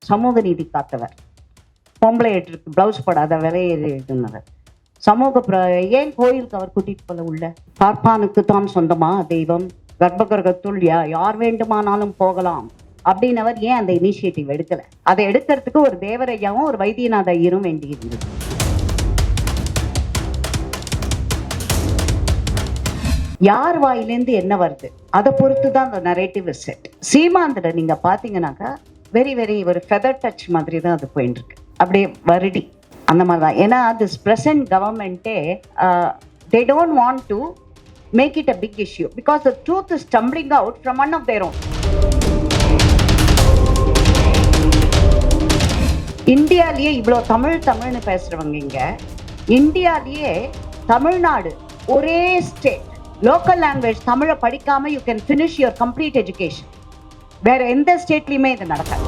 சமூக நீதி காத்தவர், பொம்பளை ஏற்றுக்கு பிளவுஸ் போடாத விலையேறினவர், ஏன் கோயிலுக்கு அவர் கூட்டிட்டு போல உள்ள? பார்ப்பானுக்கு தான் சொந்தமா தெய்வம், கர்ப்பகிரகத்துள் யார் வேண்டுமானாலும் போகலாம் அப்படின்னவர் ஏன் அந்த இனிஷியேட்டிவ் எடுக்கல? அதை எடுக்கிறதுக்கு ஒரு தேவரையாவும் ஒரு வைத்தியநாத ஐயரும் வேண்டி இருந்தது. யார் வாயிலேருந்து என்ன வருது அதை பொறுத்து தான் அந்த நரேட்டிவ் செட். சீமாந்திர நீங்க பாத்தீங்கன்னாக்கா வெரி வெரி ஒரு ஃபெதர் டச் மாதிரி தான் அது போயிட்டு இருக்கு, அப்படியே வருடி அந்த மாதிரி தான். ஏன்னா திஸ் பிரசன்ட் கவர்மெண்ட்டே they don't want to make it a big issue because the truth is tumbling out from one of their own. இந்தியாலேயே இவ்வளோ தமிழ்னு பேசுறவங்க இங்க, இந்தியாலேயே தமிழ்நாடு ஒரே ஸ்டேட் லோக்கல் லாங்குவேஜ் தமிழை படிக்காம you can finish your complete education. வேற எந்த ஸ்டேட்லயுமே இது நடக்காது.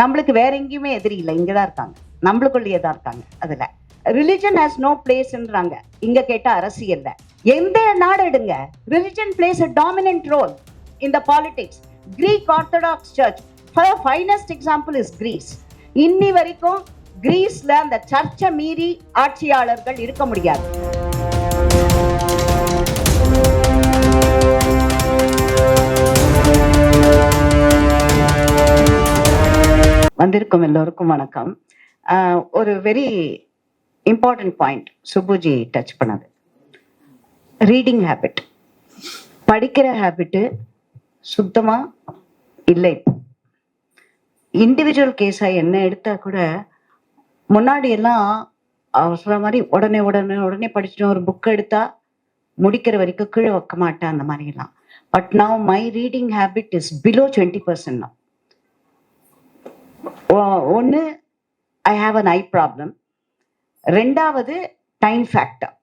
நம்மளுக்கு வேற எங்கேயுமே எதிரி இல்லை, இங்கதான் இருக்காங்க, நம்மளுக்குள்ளேயே தான் இருக்காங்க. அதுல ரிலிஜன் ஹாஸ் நோ பிளேஸ்ன்றாங்க, இங்க கேட்ட அரசியல்ல எந்த நாடு எடுங்க, religion plays a dominant role in the politics. Greek Orthodox Church, for the finest example is Greece. இன்னி வரைக்கும் கிரீஸ்ல அந்த சர்ச்சை மீறி ஆட்சியாளர்கள் இருக்க முடியாது. வந்திருக்கும் எல்லோருக்கும் வணக்கம். ஒரு வெரி இம்பார்ட்டன்ட் பாயிண்ட் சுப்புஜி டச் பண்ணது, ரீடிங் ஹேபிட். படிக்கிற ஹேபிட்டு சுத்தமா இல்லை. இண்டிவிஜுவல் கேஸா என்ன எடுத்தா கூட முன்னாடி எல்லாம் சொல்ற மாதிரி உடனே படிச்சுட்டு ஒரு புக் எடுத்தா முடிக்கிற வரைக்கும் கீழே வைக்க மாட்டேன் அந்த மாதிரி எல்லாம். But now my reading habit is below 20%. now ஒன்னு I have an I problem, ரெண்டாவது டைம் ஃபேக்டர்.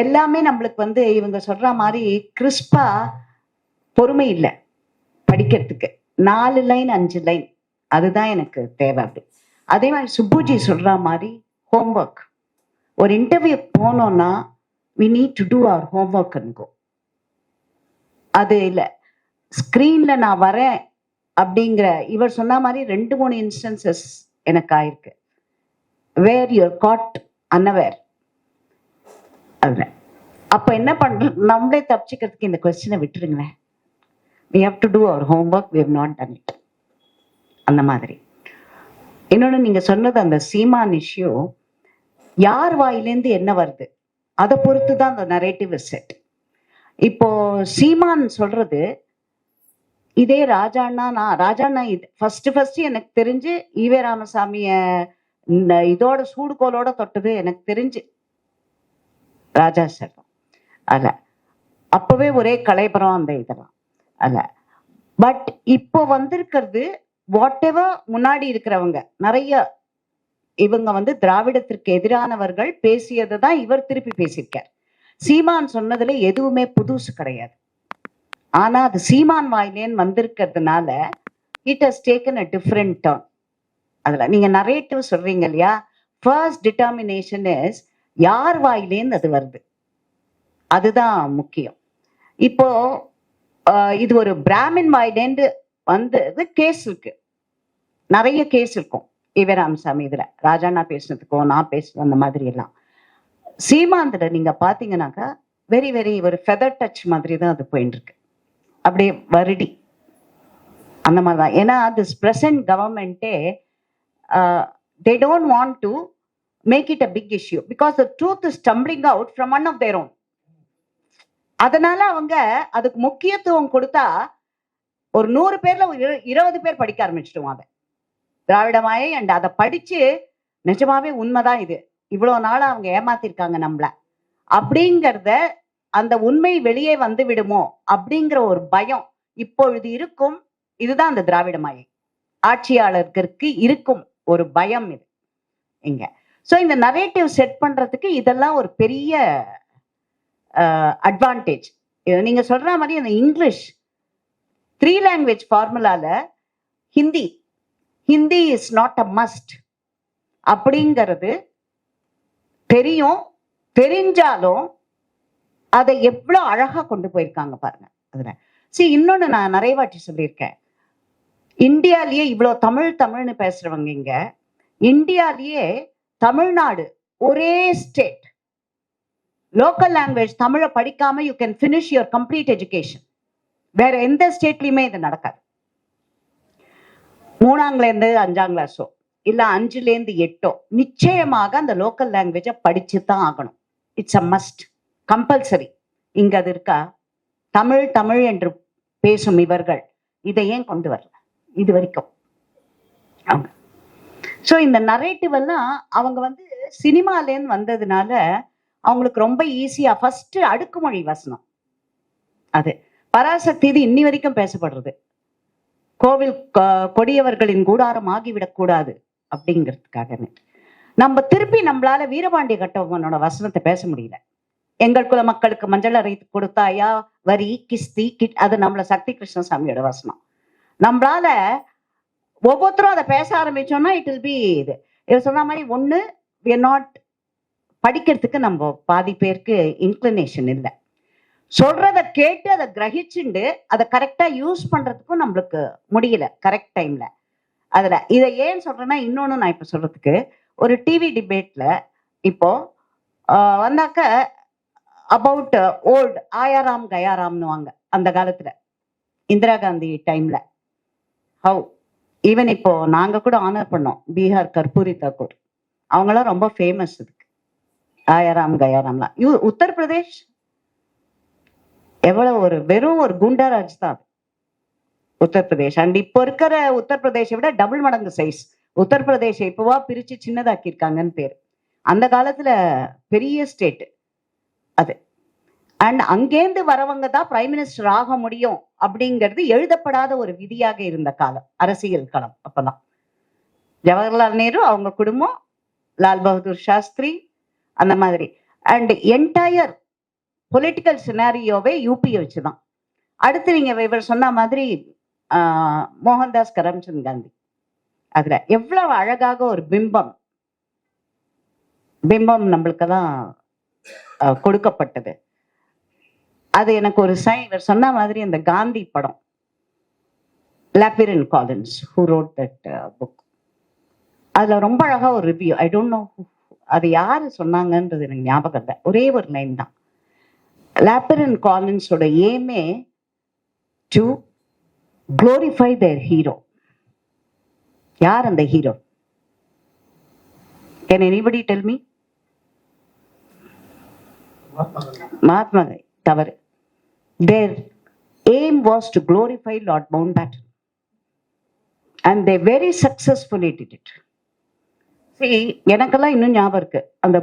எல்லாமே நம்மளுக்கு இவங்க சொல்ற மாதிரி கிறிஸ்பா பொறுமை இல்லை படிக்கிறதுக்கு. 4 லைன் 5 லைன் அதுதான் எனக்கு தேவை. அப்படி அதே மாதிரி சுப்புஜி சொல்ற மாதிரி ஹோம்ஒர்க். ஒரு இன்டர்வியூ போனோம்னா we need to do our homework and go. அது இல்லை ஸ்கிரீன்ல நான் வரேன் அப்படிங்கிற இவர் சொன்ன மாதிரி 2-3 இன்ஸ்டன்சஸ் எனக்கு ஆயிருக்கு. வேர் யூர் காட் அன்அவேர். அதுல அப்ப என்ன பண்றோம், நம்மளே தப்பிச்சுக்கிறதுக்கு இந்த கொஸ்டினை விட்டுருங்களேன். we have to do our homework, we have not done it. அந்த மாதிரி. இன்னொன்னு நீங்க சொன்னது அந்த சீமான் இஷ்யூ, யார் வாயிலேருந்து என்ன வருது அதை பொறுத்து தான் அந்த நரேட்டிவ் செட். இப்போ சீமான் சொல்றது இதே ராஜாண்ணா ஃபர்ஸ்ட் எனக்கு தெரிஞ்சு ஈவே ராமசாமிய இதோட சூடுகோலோட தொட்டது எனக்கு தெரிஞ்சு ராஜா சார் தான். அல்ல அப்பவே ஒரே கலைபுரம் அந்த இதெல்லாம் அல்ல. பட் இப்போ வந்திருக்கிறது வாட் எவர் முன்னாடி இருக்கிறவங்க நிறைய இவங்க திராவிடத்திற்கு எதிரானவர்கள் பேசியதை தான் இவர் திருப்பி பேசியிருக்கார். சீமான் சொன்னதுல எதுவுமே புதுசு கிடையாது. ஆனா அது சீமான் வாயிலேன்னு வந்திருக்கிறதுனால it has taken a different turn. அதுல நீங்க நரேட்டிவ் சொல்றீங்க இல்லையா, ஃபர்ஸ்ட் டிட்டர்மினேஷன் இஸ் யார் வாயிலேன்னு அது வருது, அதுதான் முக்கியம். இப்போ இது ஒரு பிராமின் வாயிலேந்து கேஸ் இருக்கு, நிறைய கேஸ் இருக்கும். ஈவே ராமசாமி இதுல ராஜாண்ணா பேசுனதுக்கும் நான் பேசுவேன் அந்த மாதிரி எல்லாம். சீமாந்திர நீங்க பாத்தீங்கன்னாக்கா வெரி வெரி ஒரு ஃபெதர் டச் மாதிரி தான் அது போயிட்டு இருக்கு, அப்படியே வருடி அந்த மாதிரி தான். ஏன்னா திஸ் பிரசன்ட் கவர்மெண்ட்டே they don't want to make it a big issue because the truth is tumbling out from one of their own. அதனால அவங்க அதுக்கு முக்கியத்துவம் கொடுத்தா ஒரு 100 பேர்ல 20 பேர் படிக்க ஆரம்பிச்சிடுவாங்க திராவிடமாயே. அண்ட் அதை படிச்சு நிஜமாவே உண்மைதான் இது, இவ்வளவு நாளா அவங்க ஏமாத்திருக்காங்க நம்மள அப்படிங்கிறத, அந்த உண்மை வெளியே வந்து விடுமோ அப்படிங்கிற ஒரு பயம் இப்பொழுது இருக்கும். இதுதான் அந்த திராவிடமாயை ஆட்சியாளருக்கு இருக்கும் ஒரு பயம் இது இங்க. ஸோ இந்த நரேட்டிவ் செட் பண்றதுக்கு இதெல்லாம் ஒரு பெரிய அட்வான்டேஜ். நீங்க சொல்ற மாதிரி அந்த இங்கிலீஷ் 3 லாங்குவேஜ் ஃபார்முலால Hindi is not a must அப்படிங்கிறது தெரியும். தெரிஞ்சாலும் அதை எவ்வளவு அழகா கொண்டு போயிருக்காங்க பாருங்க. அதுல இன்னொன்னு நான் நிறைய வாட்டி சொல்லியிருக்கேன், இந்தியாலேயே இவ்வளவு தமிழ்னு பேசுறவங்க இங்க, இந்தியாலேயே தமிழ்நாடு ஒரே ஸ்டேட் லோக்கல் லாங்குவேஜ் தமிழை படிக்காம you can finish your complete education. வேற எந்த ஸ்டேட்லயுமே இது நடக்காது. 3ஆம் இருந்து 5ஆம் கிளாஸோ இல்ல 5ல இருந்து 8ஓ நிச்சயமாக அந்த லோக்கல் லாங்குவேஜை படிச்சு தான் ஆகணும். It's a must, compulsory. இங்க அது இருக்கா? தமிழ் என்று பேசும் இவர்கள் இதை ஏன் கொண்டு வரல இது வரைக்கும்? அவங்க ஸோ இந்த நரேட்டிவ் எல்லாம் அவங்க வந்து சினிமாலேருந்து வந்ததுனால அவங்களுக்கு ரொம்ப ஈஸியா ஃபர்ஸ்ட் அடுக்குமொழி வசனம், அது பராசக்தி இது இன்னி வரைக்கும் பேசப்படுறது. கோவில் கொடியவர்களின் கூடாரம் ஆகிவிடக் கூடாது அப்படிங்கிறதுக்காக நம்ம திருப்பி நம்மளால வீரபாண்டிய கட்டபொம்மனோட வசனத்தை பேச முடியல. எங்கள் குல மக்களுக்கு மஞ்சள் அரைத்து கொடுத்தாயா வரி கிஸ்தி கிட், அது நம்மள சக்தி கிருஷ்ணசாமியோட வசனம். நம்மளால ஒவ்வொருத்தரும் அதை பேச ஆரம்பிச்சோம்னா இட் வில் பி இது. இவர் சொன்ன மாதிரி ஒண்ணு we are not படிக்கிறதுக்கு நம்ம பாதி பேருக்கு இன்க்ளினேஷன் இல்லை. சொல்றத கேட்டு அதை கிரகிச்சுண்டு அதை கரெக்டா யூஸ் பண்றதுக்கும் நம்மளுக்கு முடியல கரெக்ட் டைம்ல. அதுல இதை ஏன் சொல்றேன்னா, இன்னொன்னு நான் இப்ப சொல்றதுக்கு, ஒரு டிவி டிபேட்ல இப்போ வந்தாக்க அபவுட் ஓல்டு ஆயாராம் கயாராம்னு வாங்க அந்த காலத்துல இந்திரா காந்தி டைம்ல. ஹவு ஈவன் இப்போ நாங்க கூட ஆனர் பண்ணோம் பீகார் கற்பூரி தாக்கூர், அவங்களாம் ரொம்ப ஃபேமஸ் இருக்கு ஆயாராம் கயாராம்லாம். உத்தரப்பிரதேஷ் எவ்வளவு ஒரு வெறும் ஒரு குண்டாராஜ் தான் உத்தரப்பிரதேஷ். அண்ட் இப்போ இருக்கிற உத்தரப்பிரதேஷை விட டபுள் மடங்கு சைஸ் உத்தரப்பிரதேஷ். இப்போவா பிரிச்சு சின்னதாக்கி இருக்காங்கன்னு பேரு. அந்த காலத்துல பெரிய ஸ்டேட் அது. அண்ட் அங்கேருந்து வரவங்க தான் பிரைம் மினிஸ்டர் ஆக முடியும் அப்படிங்கிறது எழுதப்படாத ஒரு விதியாக இருந்த காலம், அரசியல் களம். அப்பதான் ஜவஹர்லால் நேரு, அவங்க குடும்பம், லால் பகதூர் சாஸ்திரி, அந்த மாதிரி. அண்ட் என்டையர் பொலிட்டிக்கல் சினாரியோவே யூபியை வச்சுதான். அடுத்து நீங்க இவர் சொன்ன மாதிரி மோகன்தாஸ் கரம்சந்த் காந்தி, அதுல எவ்வளவு அழகாக ஒரு பிம்பம் நம்மளுக்கெல்லாம் கொடுக்கப்பட்டது. அது எனக்கு ஒரு இவர் சொன்ன மாதிரி அந்த காந்தி படம், லாப்பிரன் Collins who wrote that book, அதுல ரொம்ப அழகா ஒரு ரிவ்யூ, ஐ டோன்ட் நோ அது யாரு சொன்னாங்கன்றது எனக்கு ஞாபகம் இல்லை, ஒரே ஒரு லைன் தான். லாப்பிரன் காலின்ஸோட ஏமே டு glorify their hero. யார் அந்த hero? Can anybody tell me? Mahatma Gandhi. தவறு. Their aim was to glorify Lord Mountbatten and they very successfully did it. See, எனக்கெல்லாம் இன்னும் ஞாபகம் இருக்கு, அந்த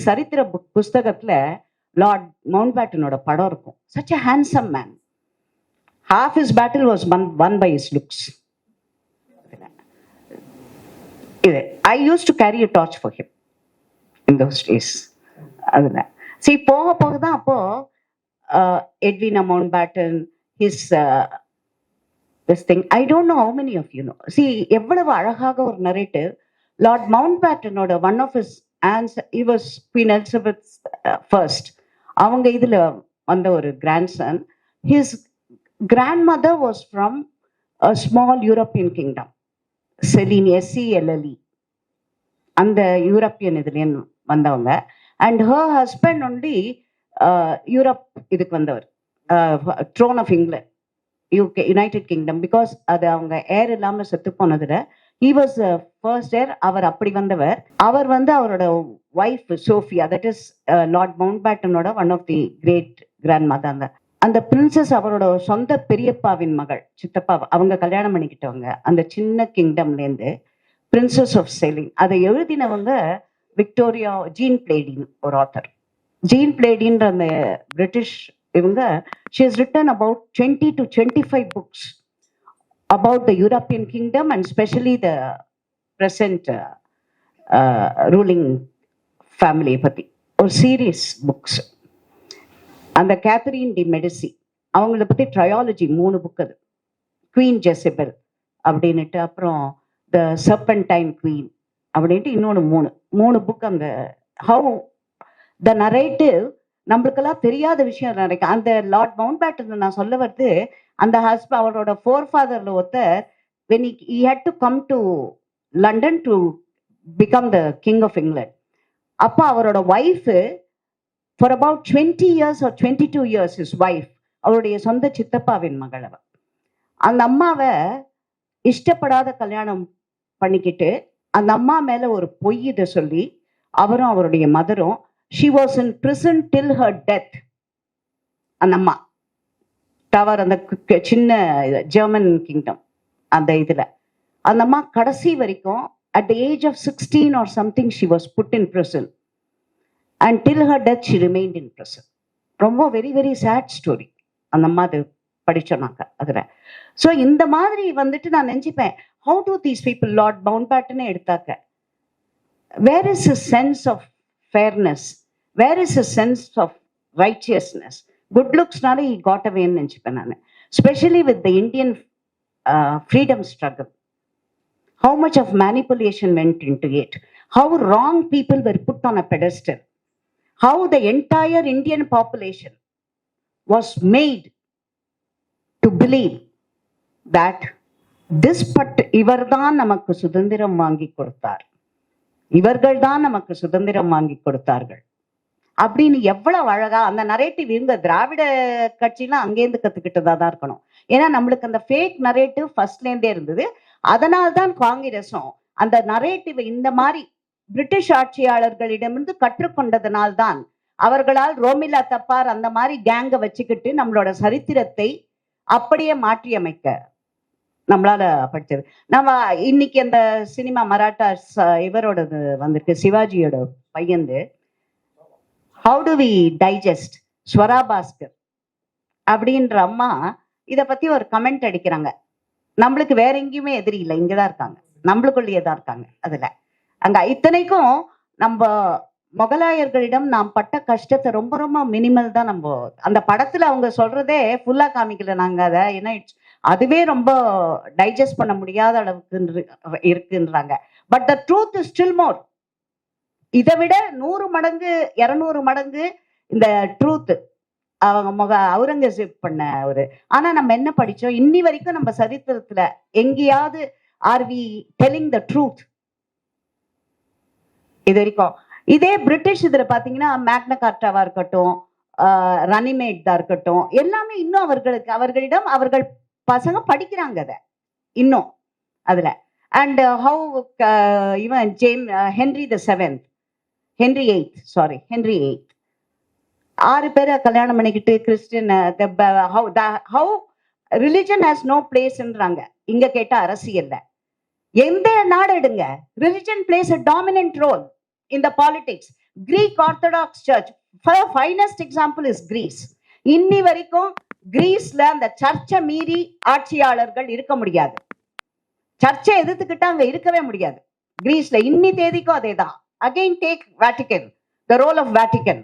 சரித்திர புஸ்தகத்துல லார்ட் மவுண்ட்பேட்டனோட படம் இருக்கும். Such a handsome man. Half his battle was won by his looks. I used to carry a torch for him in those days. அதுல see போக தான் அப்போ Edwina Mountbatten, his this thing, I don't know how many of you know. See எவ்வளவு அழகாக ஒரு narrative. Lord மவுண்ட்பேட்டனோட one of his answer, he was Queen Elizabeth first, அவங்க இதுல வந்த ஒரு grandson. his grandmother was from a small European kingdom, Celine, SCLLE, அந்த European இதுலேருந்து வந்தவங்க. And her husband only Europe இதுக்கு வந்தவர், throne of England, UK, united kingdom. Because அது அவங்க ஏர் இல்லாம செத்து போனதுல he was first ஏர். அவர் அப்படி வந்தவர். அவர் வந்து அவரோட wife Sophia, that is lord மவுண்ட்பேட்டனோட one of the great grand mother. அந்த பிரின்சஸ் அவரோட சொந்த பெரியப்பாவின் மகள், சித்தப்பா, அவங்க கல்யாணம் பண்ணிக்கிட்டவங்க அந்த சின்ன கிங்டம்ல இருந்து, பிரின்சஸ் ஆஃப் செலின். அதை எழுதினவங்க விக்டோரியா ஜீன் பிளேடின் ஒரு ஆத்தர். ஜீன் பிளேடின்ற அந்த பிரிட்டிஷ் இவங்க, she has written about 20 to 25 books about the European kingdom and especially the present ruling family பத்தி ஒரு சீரீஸ் புக்ஸ். அந்த கேத்தரின் டி மெடிசி, அவங்கள பத்தி ட்ரையாலஜி 3 புக், அது குவீன் ஜெசிபெல் அப்படின்னுட்டு, அப்புறம் த சர்பன்டைன் குவீன் அப்படின்ட்டு இன்னொன்று 3 புக். அந்த ஹவு த நரேட்டிவ் நம்மளுக்கெல்லாம் தெரியாத விஷயம் நிறைய. அந்த லார்ட் மவுண்ட்பேட்டன் நான் சொல்ல வருது, அந்த ஹஸ்பண்ட் அவரோட ஃபோர்ஃபாதர்ல ஒருத்தர் when he had to come to London to become the king of England. அப்போ அவரோட wife for about 20 years or 22 years his wife அவருடைய சொந்த சித்தப்பாவின் மகள் அவ. அந்த அம்மாவை இஷ்டப்படாத கல்யாணம் பண்ணிக்கிட்டு அந்த அம்மா மேல ஒரு பொய் இதை சொல்லி அவரும் அவருடைய மதரும் she was in prison till her death. அந்த அம்மா டவர் அந்த சின்ன ஜெர்மன் கிங்டம் அந்த இதுல அந்த அம்மா கடைசி வரைக்கும் at the age of 16 or something she was put in prison and till her death she remained in prison. ரொம்ப வெரி வெரி சேட் ஸ்டோரி அந்த அம்மா அது படிச்சோனாக்க அதுல. ஸோ இந்த மாதிரி வந்துட்டு நான் நினைச்சுப்பேன் how do these people லார்ட் மவுண்ட்பேட்டனே எடுத்தாக்க where is his sense of fairness, where is his sense of righteousness? Good looksனால he got away ன்னு நினைச்சுப்பேன் நான், especially with the Indian freedom struggle. How much of manipulation went into it, how wrong people were put on a pedestal, how the entire Indian population was made to believe that this இவர்தான் நமக்கு சுதந்திரம் வாங்கி கொடுத்தார், இவர்கள் தான் நமக்கு சுதந்திரம் வாங்கி கொடுத்தார்கள் அப்படின்னு எவ்வளவு அழகா அந்த நரேட்டிவ் இவங்க திராவிட கட்சிலாம் அங்கேருந்து கத்துக்கிட்டதா தான் இருக்கணும். ஏன்னா நம்மளுக்கு அந்த ஃபேக் நரேட்டிவ் ஃபர்ஸ்ட்லேருந்தே இருந்தது. அதனால்தான் காங்கிரஸும் அந்த நரேட்டிவ் இந்த மாதிரி பிரிட்டிஷ் ஆட்சியாளர்களிடமிருந்து கற்றுக்கொண்டதனால்தான் அவர்களால் ரோமிலா தப்பார் அந்த மாதிரி கேங்க வச்சுக்கிட்டு நம்மளோட சரித்திரத்தை அப்படியே மாற்றி அமைக்க நம்மளால படிச்சது. நம்ம இன்னைக்கு அந்த சினிமா மராட்டா இவரோடது வந்திருக்கு, சிவாஜியோட பையந்து ஹவு டு வி டைஜஸ்ட் ஸ்வரா பாஸ்கர் அப்படின்ற அம்மா இதை பத்தி ஒரு கமெண்ட் அடிக்கிறாங்க. நம்மளுக்கு வேற எங்கேயுமே எதிரி இல்லை, இங்கதான் இருக்காங்க, நம்மளுக்குள்ளேயே தான் இருக்காங்க. அதுல அங்க இத்தனைக்கும் நம்ம முகலாயர்களிடம் நாம் பட்ட கஷ்டத்தை ரொம்ப ரொம்ப மினிமல் தான். நம்ம அந்த படத்துல அவங்க சொல்றதே ஃபுல்லா காமிக்கல நாங்க அதை, ஏன்னா அதுவே ரொம்ப டைஜஸ்ட் பண்ண முடியாத அளவுக்கு இருக்குன்றாங்க. But the truth is still மோர். இதை விட 100 மடங்கு 200 மடங்கு இந்த ட்ரூத் அவங்க அவுரங்கசீப் பண்ண ஒரு. ஆனா நம்ம என்ன படிச்சோம் இன்னி வரைக்கும் நம்ம சரித்திரத்துல எங்கேயாவது are we telling the truth? இது வரைக்கும் இதே பிரிட்டிஷ் இதுல பாத்தீங்கன்னா மேக்னா கார்ட்டாவா இருக்கட்டும், ரனிமேட் தான் இருக்கட்டும், எல்லாமே இன்னும் அவர்களிடம் அவர்கள் பசங்க படிக்கிறாங்க அதை இன்னும் அதுல. அண்ட் ஹவு இவன் ஹென்ரி VIII 6 பேரை கல்யாணம் பண்ணிக்கிட்டு Christian how religion has no பிளேஸ்ன்றாங்க. இங்க கேட்டா அரசியல்ல எந்த நாடு எடுங்க, religion plays a dominant role in the politics. Greek Orthodox Church, finest example is Greece. இன்னி வரைக்கும் கிரீஸ்ல அந்த சர்ச்சை மீறி ஆட்சியாளர்கள் இருக்க முடியாது. சர்ச்சை எதிர்த்துக்கிட்டா அங்க இருக்கவே முடியாது கிரீஸ்ல. இன்னி தேதிக்கும் அதேதான். Again take Vatican, the role of Vatican,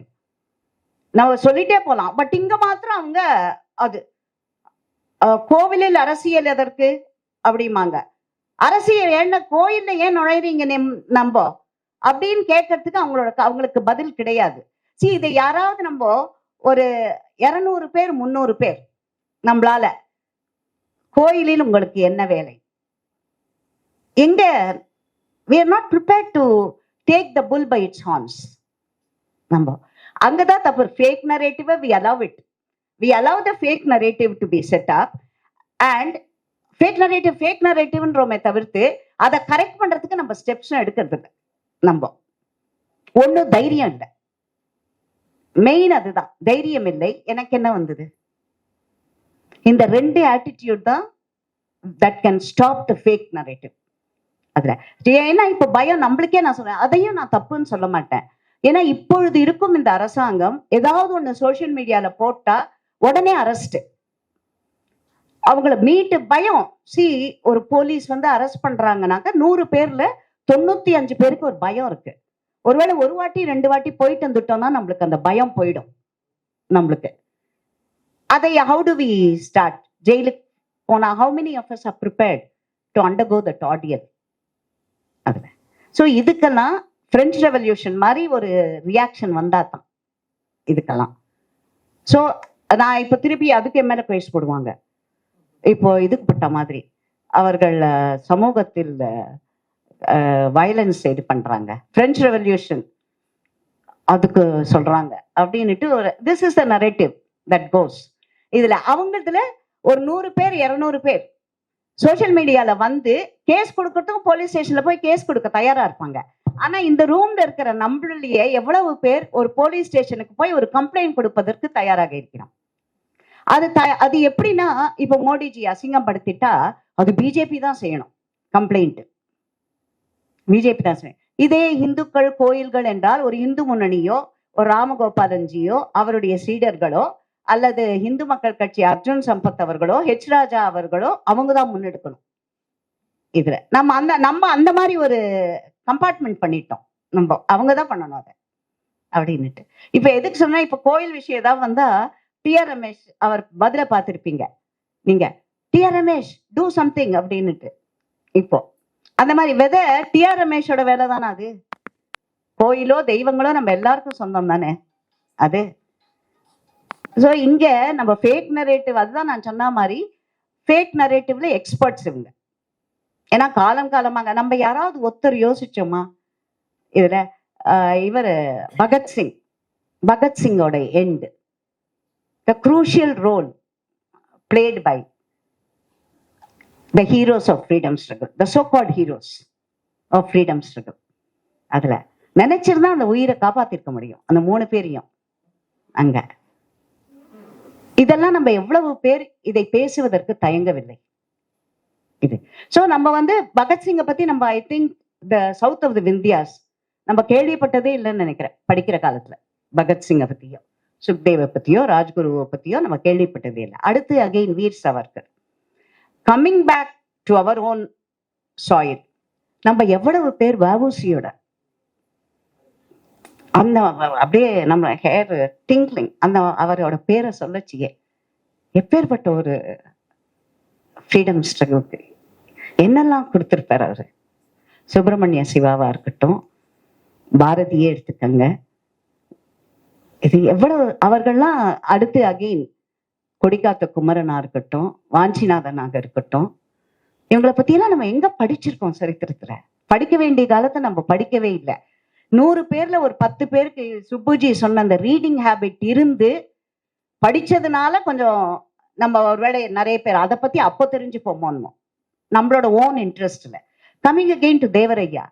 நம்ம சொல்லிட்டே போலாம். பட் இங்க மாத்திரம் அவங்க அது கோவிலில் அரசியல் எதற்கு அப்படிமாங்க. அரசியல் என்ன, கோயில்ல ஏன் நுழைறீங்க நம்ப அப்படின்னு கேட்கறதுக்கு அவங்களுக்கு பதில் கிடையாது. இதை யாராவது நம்ம ஒரு 200 பேர் 300 பேர் நம்மளால கோயிலில் உங்களுக்கு என்ன வேலை, எங்க we are not prepared to take the bull by its horns. நம்ம அங்கதான் தப்பு. fake narrative we allow it, we allow the fake narrative to be set up and fake narrativeன்றோமே தவிர்த்து அதை கரெக்ட் பண்றதுக்கு நம்ம ஸ்டெப்ஸ் எடுக்கிறது இல்லை. நம்ம ஒன்னும் தைரியம் இல்லை, மெயின் அதுதான், தைரியம் இல்லை. எனக்கு என்ன வந்தது, இந்த 2 ஆட்டிடியூட் தான் that can stop the fake narrative. அதுல ஏன்னா இப்ப பயம் நம்மளுக்கே, நான் சொல்றேன் அதையும் நான் தப்புன்னு சொல்ல மாட்டேன். ஏன்னா இப்பொழுது இருக்கும் இந்த அரசாங்கம் ஏதாவது ஒண்ணு சோசியல் மீடியால போட்டா உடனே அரெஸ்ட், அவங்கள மீட்டு பயம். ஒரு போலீஸ் வந்து அரெஸ்ட் பண்றாங்கன்னாக்க 100 பேர்ல 95 பேருக்கு ஒரு பயம் இருக்கு. ஒருவேளை 1 வாட்டி 2 வாட்டி போயிட்டு வந்துட்டோம்னா நம்மளுக்கு அந்த பயம் போயிடும் நம்மளுக்கு. அதை how do we start? ஜெயிலுக்கு போனா how many of us are prepared to undergo that ordeal? அதுல ஸோ இதுக்கெல்லாம் பிரெஞ்சு ரெவல்யூஷன் மாதிரி ஒரு ரியாக்ஷன் வந்தாதான் இதுக்கெல்லாம். ஸோ நான் இப்ப திருப்பி அதுக்கு மேல பேச போடுவாங்க. இப்போ இதுக்கு பட்ட மாதிரி அவர்கள் சமூகத்தில் வயலன்ஸ் இது பண்றாங்க, பிரெஞ்சு ரெவல்யூஷன் அதுக்கு சொல்றாங்க அப்படின்னுட்டு ஒரு this is the narrative that கோஸ். இதுல அவங்களதுல ஒரு 100 பேர் 200 பேர் சோசியல் மீடியால வந்து கேஸ் கொடுக்கறதுக்கும் போலீஸ் ஸ்டேஷன்ல போய் கேஸ் கொடுக்க தயாரா இருப்பாங்க. ஆனா இந்த ரூம்ல இருக்கிற நம்மளிலேயே எவ்வளவு பேர் ஒரு போலீஸ் ஸ்டேஷனுக்கு போய் ஒரு கம்ப்ளைண்ட் கொடுப்பதற்கு தயாராக இருக்கிறோம்? அது எப்படின்னா, இப்ப மோடிஜி அசிங்கப்படுத்திட்டா அது பிஜேபி தான் செய்யணும் கம்ப்ளைண்ட், பிஜேபி தான் செய்யணும். இதே இந்துக்கள் கோயில்கள் என்றால் ஒரு இந்து முன்னணியோ ஒரு ராமகோபாலன்ஜியோ அவருடைய சீடர்களோ அல்லது இந்து மக்கள் கட்சி அர்ஜுன் சம்பத் அவர்களோ ஹெச் ராஜா அவர்களோ அவங்கதான் முன்னெடுக்கணும். இதுல நம்ம அந்த மாதிரி ஒரு கம்பார்ட்மெண்ட் பண்ணிட்டோம். நம்ம அவங்கதான் பண்ணணும் அதை அப்படின்னுட்டு. இப்ப எதுக்கு சொன்னா, இப்ப கோயில் விஷயம் ஏதாவது வந்தா டி.ஆர். ரமேஷ் அவர் பதில பார்த்திருப்பீங்க நீங்க, டி.ஆர். ரமேஷ் டூ சம்திங் அப்படின்னுட்டு. இப்போ அந்த மாதிரி டி.ஆர். ரமேஷோட வேலை தானே அது? கோயிலோ தெய்வங்களோ நம்ம எல்லாருக்கும் சொந்தம் தானே அது. ஸோ இங்க நம்ம ஃபேக் நரேட்டிவ், அதுதான் நான் சொன்ன மாதிரி ஃபேக் நரேட்டிவ்ல எக்ஸ்பர்ட்ஸ் இவங்க. ஏன்னா காலம் காலமாக நம்ம யாராவது ஒருத்தர் யோசிச்சோமா இதுல? இவர் பகத்சிங்கோட end, the crucial role played by the heroes of freedom struggle, the so called heroes of freedom struggle. அதுல நினைச்சிருந்தா அந்த உயிரை காப்பாத்திருக்க முடியும் அந்த 3 பேரையும் அங்க. இதெல்லாம் நம்ம எவ்வளவு பேர் இதை பேசுவதற்கு தயங்கவில்லை இது. சோ நம்ம வந்து பகத்சிங்கை பத்தி நம்ம I think the south of the Vindhyas நம்ம கேள்விப்பட்டதே இல்லைன்னு நினைக்கிறேன் படிக்கிற காலத்துல. பகத்சிங்கை பத்தியோ சுக்தேவை பத்தியோ ராஜ்குருவை பத்தியோ நம்ம கேள்விப்பட்டதே இல்லை. அடுத்து again Veer Savarkar, coming back to our own soil. நம்ம எவ்வளவு பேர் வஉசியோட அந்த அப்படியே நம்ம ஹேர் டிங்க்லிங், அந்த அவரோட பேரை சொல்லச்சியே எப்பேற்பட்ட ஒரு ஃப்ரீடம் ஸ்ட்ரகிளுக்கு என்னெல்லாம் கொடுத்திருப்பார் அவரு. சுப்பிரமணிய சிவாவா இருக்கட்டும், பாரதியே எடுத்துக்கங்க, இது எவ்வளவு அவர்கள்லாம். அடுத்து அகெயின் கொடிக்காத்த குமரனா இருக்கட்டும், வாஞ்சிநாதனாக இருக்கட்டும், இவங்களை பத்தியெல்லாம் நம்ம எங்க படிச்சிருக்கோம் சரித்திரத்துல? படிக்க வேண்டிய காலத்தை நம்ம படிக்கவே இல்லை. 100 பேர்ல ஒரு 10 பேருக்கு சுப்புஜி சொன்ன அந்த ரீடிங் ஹேபிட் இருந்து படிச்சதுனால கொஞ்சம் நம்ம ஒருவேளை நிறைய பேர் அதை பத்தி அப்போ தெரிஞ்சு போமோன்னு நம்மளோட ஓன் இன்ட்ரெஸ்ட்ல. கமிங் அகெயின் டு தேவரையா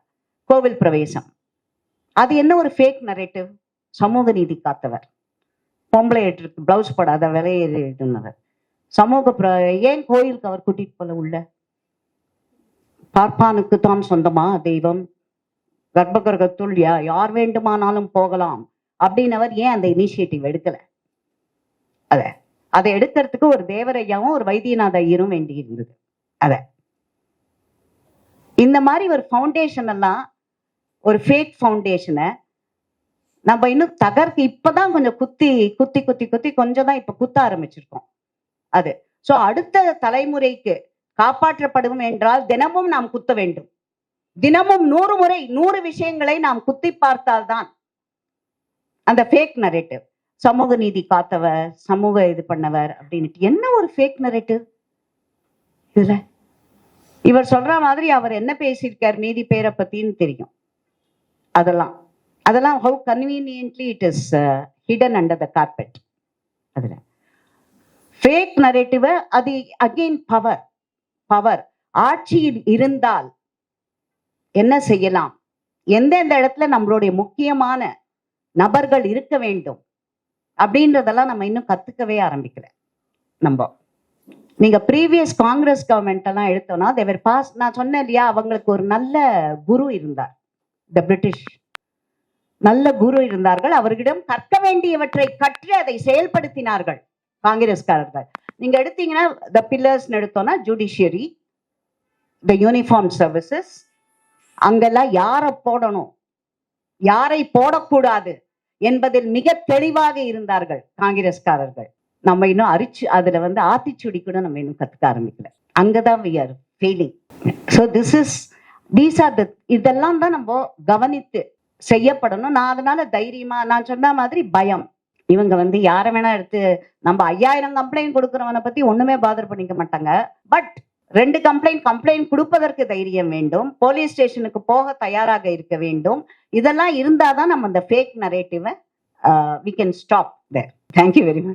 கோவில் பிரவேசம், அது என்ன ஒரு ஃபேக் நரேட்டிவ்? சமூக நீதி காத்தவர், பொம்பளை ஏற்றுக்கு பிளவுஸ் போடாத விலையேறினவர், ஏன் கோயிலுக்கு அவர் கூட்டிட்டு போல? உள்ள பார்ப்பானுக்கு தான் சொந்தமா தெய்வம், கர்ப்பகிரகத்துள் யார் வேண்டுமானாலும் போகலாம் அப்படின்னவர் ஏன் அந்த இனிஷியேட்டிவ் எடுக்கல? அதை எடுக்கிறதுக்கு ஒரு தேவரையாவும் ஒரு வைத்தியநாத ஐயரும் வேண்டி இருந்தது. இந்த மாதிரி ஒரு ஃபவுண்டேஷன் எல்லாம், ஒரு ஃபேக் ஃபவுண்டேஷனை நம்ம இன்னும் இப்பதான் கொஞ்சம் குத்தி குத்தி குத்தி குத்தி கொஞ்சம் தான் இப்ப குத்த ஆரம்பிச்சிருக்கோம் அது. சோ அடுத்த தலைமுறைக்கு காப்பாற்றப்படும் என்றால் தினமும் நாம் குத்த வேண்டும். தினமும் 100 முறை 100 விஷயங்களை நாம் குத்தி பார்த்தால்தான் அந்த ஃபேக் நரேட்டிவ், சமூக நீதி காத்தவர், சமூக இது பண்ணவர் அப்படின்ட்டு என்ன ஒரு ஃபேக் நரேட்டிவ் இதுல. இவர் சொல்ற மாதிரி அவர் என்ன பேசியிருக்கார் நீதி பேரை பத்தின்னு தெரியும். அதெல்லாம் how conveniently it is hidden under the carpet. அதுல ஃபேக் நரேட்டிவ், அது அகெயின் பவர் ஆட்சியில் இருந்தால் என்ன செய்யலாம், எந்தெந்த இடத்துல நம்மளுடைய முக்கியமான நபர்கள் இருக்க வேண்டும் அப்படின்றதெல்லாம் நம்ம இன்னும் கத்துக்கவே ஆரம்பிக்கல. நீங்க ப்ரீவியஸ் காங்கிரஸ் கவர்மெண்ட் எல்லாம் எடுத்தோம்னா தேவர் பாஸ், நான் சொன்னேன் இல்லையா, அவங்களுக்கு ஒரு நல்ல குரு இருந்தார், த பிரிட்டிஷ் நல்ல குரு இருந்தார்கள். அவர்களிடம் கற்க வேண்டியவற்றை கற்று அதை செயல்படுத்தினார்கள் காங்கிரஸ்காரர்கள். நீங்க எடுத்தீங்கன்னா த பில்லர்ஸ் எடுத்தோம்னா ஜுடிஷியரி, த யூனிஃபார்ம் சர்வீசஸ், அங்கெல்லாம் யாரை போடணும் யாரை போடக்கூடாது என்பதில் மிக தெளிவாக இருந்தார்கள் காங்கிரஸ்காரர்கள். நம்ம இன்னும் அதுல ஆத்திச்சூடி கூட நம்ம இன்னும் கத்துக்க ஆரம்பிக்கல. அங்கதான் we are failing. So these are the இதெல்லாம் தான் நம்ம கவனித்து செய்யப்படணும். நான் அதனால தைரியமா நான் சொன்ன மாதிரி பயம், இவங்க வந்து யாரை வேணா எடுத்து நம்ம 5000 கம்ப்ளைண்ட் கொடுக்கறவனை பத்தி ஒண்ணுமே பாதர் பண்ணிக்க மாட்டாங்க. பட் 2 கம்ப்ளைண்ட் கொடுப்பதற்கு தைரியம் வேண்டும், போலீஸ் ஸ்டேஷனுக்கு போக தயாராக இருக்க வேண்டும். இதெல்லாம் இருந்தாதான் நம்ம அந்த fake நரேட்டிவை we can stop there. Thank you very much.